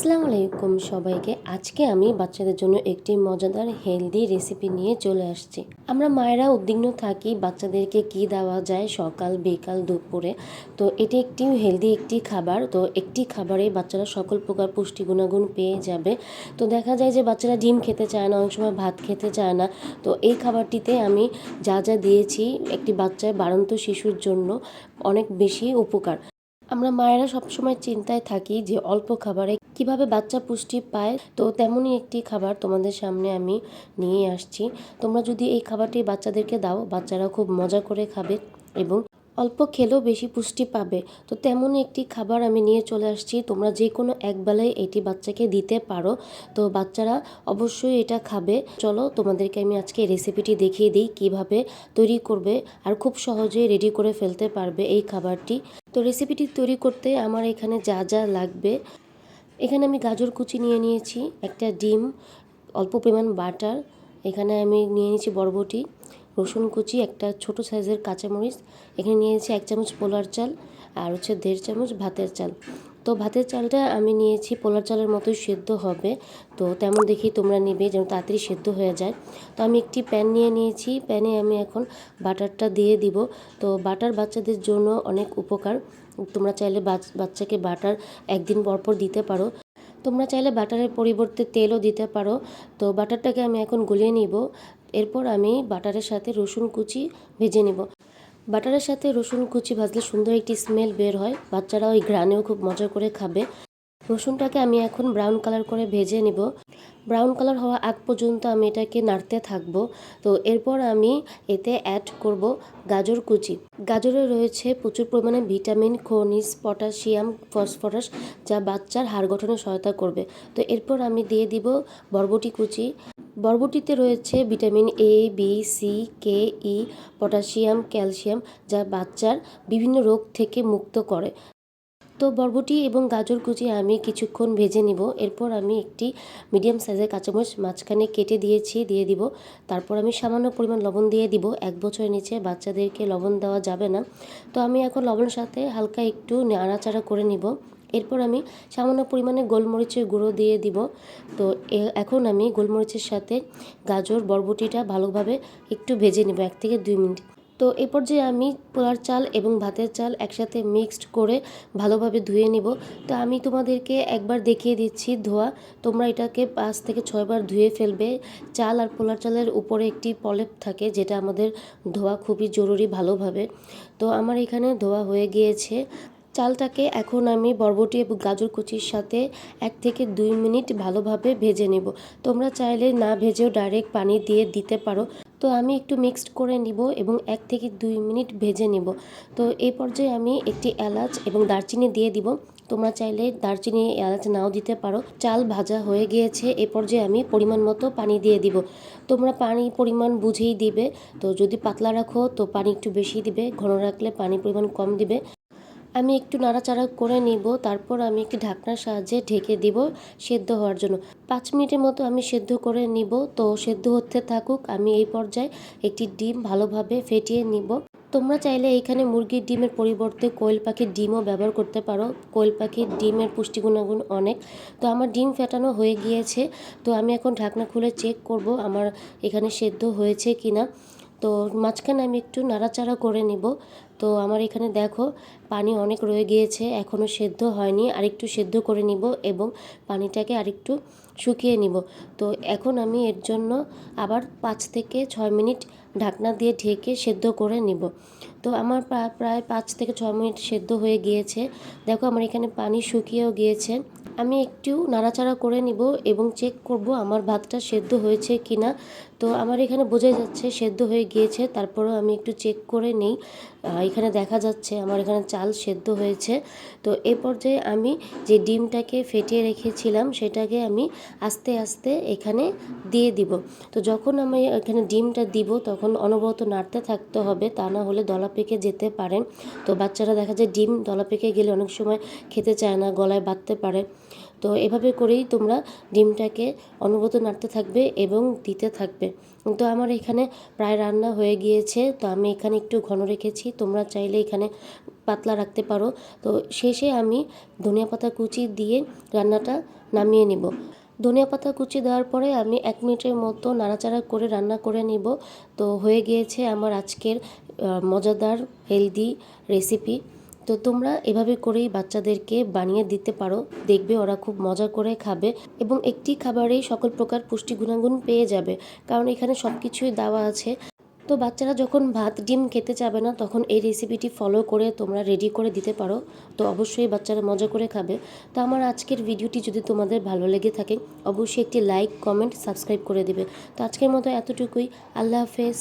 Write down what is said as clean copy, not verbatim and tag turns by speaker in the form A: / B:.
A: আসসালামু আলাইকুম সবাইকে। আজকে আমি বাচ্চাদের জন্য একটি মজাদার হেলদি রেসিপি নিয়ে চলে আসছি। আমরা মায়েরা উদ্বিগ্ন থাকি বাচ্চাদেরকে কি দেওয়া যায় সকাল বিকাল দুপুরে। তো এটি একটি হেলদি একটি খাবার। তো একটি খাবারে বাচ্চারা সকল প্রকার পুষ্টি গুণাগুণ পেয়ে যাবে। তো দেখা যায় যে বাচ্চারা ডিম খেতে চায় না, অনেক সময় ভাত খেতে চায় না। তো এই খাবারটিতে আমি যা যা দিয়েছি একটি বাচ্চার বাড়ন্ত শিশুর জন্য অনেক বেশি উপকার। আমরা মায়েরা সবসময় চিন্তায় থাকি যে অল্প খাবারে কিভাবে বাচ্চা পুষ্টি পায়। তো তেমনই একটি খাবার তোমাদের সামনে আমি নিয়ে আসছি। তোমরা যদি এই খাবারটি বাচ্চাদেরকে দাও, বাচ্চারা খুব মজা করে খাবে এবং অল্প খেলেও বেশি পুষ্টি পাবে। তো তেমনই একটি খাবার আমি নিয়ে চলে আসছি। তোমরা যে কোনো একবেলায় এটি বাচ্চাকে দিতে পারো। তো বাচ্চারা অবশ্যই এটা খাবে। চলো তোমাদেরকে আমি আজকে রেসিপিটি দেখিয়ে দিই কিভাবে তৈরি করবে আর খুব সহজেই রেডি করে ফেলতে পারবে এই খাবারটি। তো রেসিপিটি তৈরি করতে আমার এখানে যা যা লাগবে, এখানে আমি গাজর কুচি নিয়ে নিয়েছি, একটা ডিম, অল্প পরিমাণ বাটার, এখানে আমি নিয়ে নিয়েছি বরবটি, রসুন কুচি, একটা ছোট সাইজের কাঁচামরিচ, এখানে নিয়েছি 1 চামচ পোলার চাল আর হচ্ছে 1.5 চামচ ভাতের চাল। তো ভাতের চালটা আমি নিয়েছি পোলার চালের মতোই সেদ্ধ হবে। তো তেমন দেখি তোমরা নেবে যেন তাড়াতাড়ি সেদ্ধ হয়ে যায়। তো আমি একটি প্যান নিয়ে নিয়েছি, প্যানে আমি এখন বাটারটা দিয়ে দিব। তো বাটার বাচ্চাদের জন্য অনেক উপকার। তোমরা চাইলে বাচ্চাকে বাটার একদিন পর পর দিতে পারো। তোমরা চাইলে বাটারের পরিবর্তে তেলও দিতে পারো। তো বাটারটাকে আমি এখন গলিয়ে নিব। এরপর আমি বাটারের সাথে রসুন কুচি ভেজে নিব। বাটারের সাথে রসুন কুচি ভাজলে সুন্দর একটি স্মেল বের হয়, বাচ্চারা ওই ঘ্রাণেও খুব মজা করে খাবে। রসুনটাকে আমি এখন ব্রাউন কালার করে ভেজে নিব। ব্রাউন কালার হওয়া আগ পর্যন্ত আমি এটাকে নাড়তে থাকব। তো এরপর আমি এতে অ্যাড করব গাজর কুচি। গাজরে রয়েছে প্রচুর পরিমাণে ভিটামিন, খনিজ, পটাশিয়াম, ফসফরাস, যা বাচ্চার হাড় গঠনে সহায়তা করবে। তো এরপর আমি দিয়ে দিব বরবটি কুচি। বরবটিতে রয়েছে vitamin A, B, C, K, E, potassium, calcium, যা বাচ্চার বিভিন্ন রোগ থেকে মুক্ত করে। তো বরবটি এবং গাজর কুচি আমি কিছুক্ষণ ভেজে নিব। এরপর আমি একটি মিডিয়াম সাইজের কাঁচামরিচ মাঝখানে কেটে দিয়ে দিব। তারপর আমি সামান্য পরিমাণ লবণ দিয়ে দিব। 1 বছরের নিচে বাচ্চাদেরকে লবণ দেওয়া যাবে না। তো আমি এখন লবণের সাথে হালকা একটু নাড়াচাড়া করে নিব। এরপর আমি সামান্য পরিমাণে গোলমরিচের গুঁড়ো দিয়ে দিব। তো এখন আমি গোলমরিচের সাথে গাজর বরবটিটা ভালোভাবে একটু ভেজে নিব 1 থেকে 2 মিনিট। তো এই পর্যায়ে আমি পোলার চাল এবং ভাতের চাল একসাথে মিক্সড করে ভালোভাবে ধুয়ে নিব। তো আমি তোমাদেরকে একবার দেখিয়ে দিচ্ছি ধোয়া। তোমরা এটাকে 5 থেকে 6 বার ধুয়ে ফেলবে। চাল আর পোলার চালের উপরে একটি প্রলেপ থাকে, যেটা আমাদের ধোয়া খুবই জরুরি ভালোভাবে। তো আমার এখানে ধোয়া হয়ে গিয়েছে। চালটাকে এখন আমি বরবটি এবং গাজর কুচির সাথে 1 থেকে 2 মিনিট ভালোভাবে ভেজে নেব। তোমরা চাইলে না ভেজেও ডাইরেক্ট পানি দিয়ে দিতে পারো। তো আমি একটু মিক্সড করে নিব এবং 1 থেকে 2 মিনিট ভেজে নেব। তো এই পর্যায়ে আমি একটি এলাচ এবং দারচিনি দিয়ে দিব। তোমরা চাইলে দারচিনি এলাচ নাও দিতে পারো। চাল ভাজা হয়ে গিয়েছে, এ পর্যায়ে আমি পরিমাণ মতো পানি দিয়ে দিব। তোমরা পানি পরিমাণ বুঝেই দিবে। তো যদি পাতলা রাখো তো পানি একটু বেশি দিবে, ঘন রাখলে পানির পরিমাণ কম দিবে। আমি একটু নাড়াচাড়া করে নিব। তারপর আমি একটি ঢাকনার সাহায্যে ঢেকে দিব সেদ্ধ হওয়ার জন্য। 5 মিনিটের মতো আমি সেদ্ধ করে নিব। তো সেদ্ধ হতে থাকুক, আমি এই পর্যায়ে একটি ডিম ভালোভাবে ফেটিয়ে নিব। তোমরা চাইলে এখানে মুরগির ডিমের পরিবর্তে কোয়েল পাখির ডিমও ব্যবহার করতে পারো। কোয়েল পাখির ডিমের পুষ্টি গুণাগুণ অনেক। তো আমার ডিম ফেটানো হয়ে গিয়েছে। তো আমি এখন ঢাকনা খুলে চেক করব আমার এখানে সেদ্ধ হয়েছে কিনা। তো মাঝখানে আমি একটু নাড়াচাড়া করে নিব। তো আমার এখানে দেখো পানি অনেক রয়ে গিয়েছে, এখনও সেদ্ধ হয়নি, আরেকটু সেদ্ধ করে নিব এবং পানিটাকে আরেকটু শুকিয়ে নিব। তো এখন আমি এর জন্য আবার 5 থেকে 6 মিনিট ঢাকনা দিয়ে ঢেকে সেদ্ধ করে নিব। তো আমার প্রায় 5 থেকে 6 মিনিট সেদ্ধ হয়ে গিয়েছে। দেখো আমার এখানে পানি শুকিয়েও গিয়েছে। আমি একটু নাড়াচাড়া করে নিব এবং চেক করব আমার ভাতটা সেদ্ধ হয়েছে কিনা। তো আমার এখানে বোঝা যাচ্ছে সেদ্ধ হয়ে গিয়েছে, তারপরেও আমি একটু চেক করে নেই। এখানে দেখা যাচ্ছে আমার এখানে চাল সেদ্ধ হয়েছে। তো এই পর্যায়ে আমি যে ডিমটাকে ফেটিয়ে রেখেছিলাম সেটাকে আমি আস্তে আস্তে এখানে দিয়ে দিব। তো যখন আমি এখানে ডিমটা দিব তখন অনবরত নাড়তে থাকতে হবে, তা না হলে দলা পেকে যেতে পারে। তো বাচ্চারা দেখা যায় ডিম দলা পেকে গেলে অনেক সময় খেতে চায় না, গলায় বাঁধতে পারে। তো এভাবে করেই তোমরা ডিমটাকে অনবরত নাড়তে থাকবে এবং দিতে থাকবে। তো আমার এখানে প্রায় রান্না হয়ে গিয়েছে। তো আমি এখানে একটু ঘন রেখেছি, তোমরা চাইলে এখানে পাতলা রাখতে পারো। তো শেষে আমি ধনিয়া পাতা কুচি দিয়ে রান্নাটা নামিয়ে নিব। ধনিয়া পাতা কুচি দেওয়ার পরে আমি 1 মিনিটের মতো নাড়াচাড়া করে রান্না করে নিব। তো হয়ে গিয়েছে আমার আজকের মজাদার হেলদি রেসিপি। তো তোমরা এভাবে করেই বাচ্চাদেরকে বানিয়ে দিতে পারো, দেখবে ওরা খুব মজা করে খাবে এবং একটি খাবারেই সকল প্রকার পুষ্টি গুণাগুণ পেয়ে যাবে, কারণ এখানে সব কিছুই দেওয়া আছে। তো বাচ্চারা যখন ভাত ডিম খেতে চাবে না, তখন এই রেসিপিটি ফলো করে তোমরা রেডি করে দিতে পারো। তো অবশ্যই বাচ্চারা মজা করে খাবে। তো আমার আজকের ভিডিওটি যদি তোমাদের ভালো লেগে থাকে, অবশ্যই একটি লাইক, কমেন্ট, সাবস্ক্রাইব করে দিবে। তো আজকের মতো এতটুকুই। আল্লাহ হাফেজ।